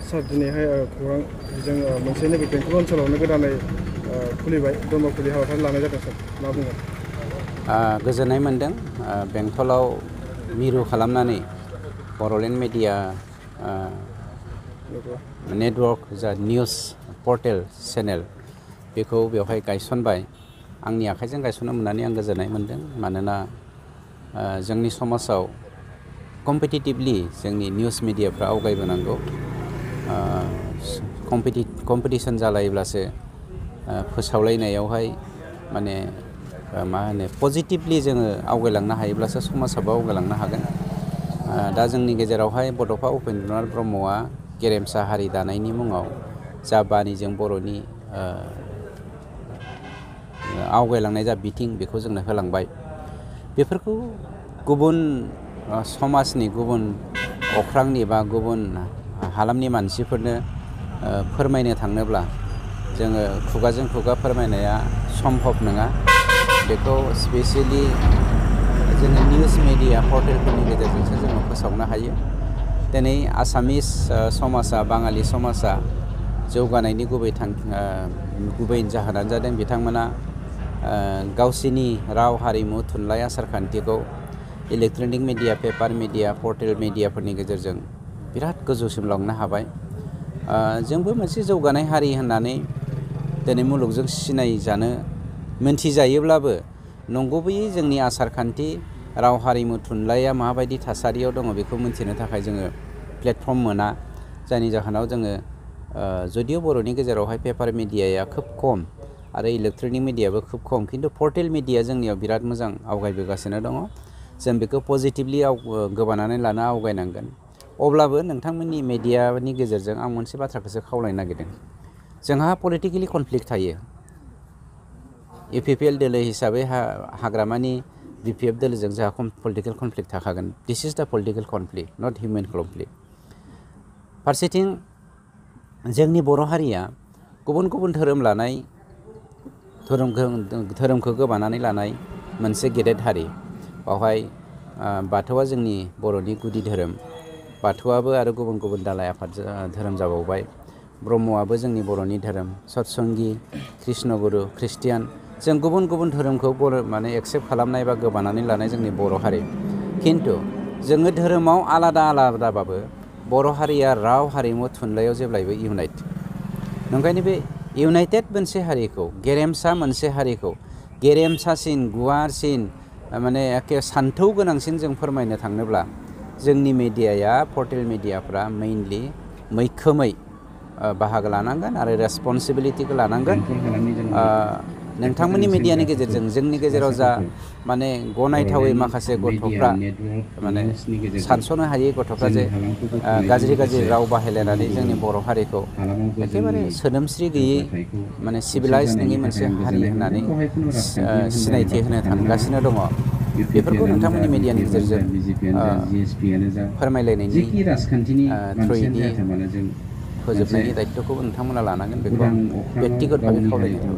सार दिनैहाय खौरां जों मोनसे नैबे बेंटल ओनसोलावनो गोदानै खुलिबाय दरमाखुलि हाबाफारि लानाय जादों सार मा बुङो? गोजोननाय मोनदों बेंटलाव मिरु खालामनानै बर'लेण्ड मिडिया नेटवर्क जा निउस पर्टेल चेनेल बेखौ बेवहाय गायसनबाय। आंनि आखाइजों गायसननो मोननानै आं गोजोननाय मोनदों। मानोना जोंनि समाजाव कम्पिटिटिभलि जोंनि निउस मिडियाफ्रा आवगायबोनांगौ। कम्पिटिसन जालायोब्लासो फोसावलायनायावहाय माने मा होनो पजिटिभलि जोङो आवगायलांनो हायोब्लासो समाजाबो आवगायलांनो हागोन। दा जोंनि गेजेरावहाय बड'फा उपेन्द्रनाथ ब्रह्मआ गेरेमसा हारि दानायनि मुङाव जा बानिजों बर'नि आवगायलांनाय जा बिथिं बेखौ जोंनो होलांबाय। बेफोरखौ गुबुन समाजनि गुबुन अख्रांनि बा गुबुन हालामनि मानसिफोरनो फोरमायनो थाङोब्ला जोङो खुगाजों खुगा फोरमायनाया सम्भब नङा। बेखौ स्पेसियेलि जोङो निउस मिडिया पर्टेलफोरनि गेजेरजोंसो जोङो फोसावनो हायो। दिनै आसामिस समाजा बाङालि समाजा जौगानायनि गुबै जाहोनानो जादों बिथांमोना गावसिनि राव हारिमु थुनलाइ आसारखान्थिखौ electronic media paper media portal मिडियाफोरनि गेजेरजों बिराद गोजौसिम लांनो हाबाय। जोंबो मोनसे जौगानाय हारि होननानै दिनै मुलुगजों सिनायजानो मोनथिजायोब्लाबो नंगुबैयै जोंनि आसारखान्थि राव हारिमु थुनलाइया माबायदि थासारियाव दङ बेखौ मिन्थिनो थाखाय जोङो प्लेटफर्म मोना। जायनि जाहोनाव जोङो जदिव बर'नि गेजेरावहाय पेपार मिडियाया खोब खम आरो इलेक्ट्रनिक मिडियाबो खोब खम, खिन्थु पर्टेल मिडिया जोंनियाव बिराद मोजां आवगायबोगासिनो दङ। जों बेखौ पजिटिभलि गोबानानै लानो आवगायनांगोन। अब्लाबो नोंथांमोननि मिडियानि गेजेरजों आं मोनसे बाथ्राखौसो खावलायनो नागिरदों। जोंहा पलिटिकेलि कनफ्लिक्ट थायो। UPPL दोलो हिसाबै हाग्रामानि BPF दोलोजों जोंहा पलिटिकेल कनफ्लिक्ट थाखागोन। This is the political conflict, not human conflict. फारसेथिं जोंनि बर' हारिया गुबुन गुबुन धोरोम लानाय धोरोमखौ गोबानानै लानाय मोनसे गेदेर हारि। बावहाय बाथौआ जोंनि बर'नि गुदि धोरोम। बाथौआबो आरो गुबुन गुबुन दालाय आफाद धोरोम जाबावबाय। ब्रह्मआबो जोंनि बर'नि धोरोम। सतसंगि, कृष्णगुरु, ख्रिस्टियान, जों गुबुन गुबुन धोरोमखौ माने एक्सेप्ट खालामनाय बा गोबानानै लानाय जोंनि बर' हारि। खिन्थु जोङो धोरोमाव आलादा आलादाबाबो बर' हारिया राव हारिमु थुनलाइयाव जेब्लायबो इउनाइट। ओंखायनो बे इउनाइटेड मोनसे हारिखौ, गेरेमसा मोनसे हारिखौ गेरेमसासिन गुवारसिन माने एखे सान्थौ गोनांसिन जों फोरमायनो थांनोब्ला जोंनि मिडियाया पर्टेल मिडियाफ्रा मेइनलि मैखोमै बाहागो लानांगोन आरो रेसपन्सिबिलिटिखौ लानांगोन। नोंथांमोननि मिडियानि गेजेरजों जोंनि गेजेराव जा माने गनायथावै माखासे गथ'फ्रा माने सानस'नो हायै गथ'फ्रा जे गाज्रि गाज्रि राव बाहायलायनानै जोंनि बर' हारिखौ एखेबारे सोदोमस्रि गैयै माने सिभिलाइज नङि मोनसे हारि होननानै सिनायथि होनो थांगासिनो दङ। बेफोरखौ नोंथांमोननि मिडियानि गेजेरजों फोरमायलायनायनि थ्रुयैनि फोजोबनायनि दायित्वखौ नोंथांमोना लानांगोन। बेखौ आं बेक्तिगत भाबै खावलायनाय थाबाय।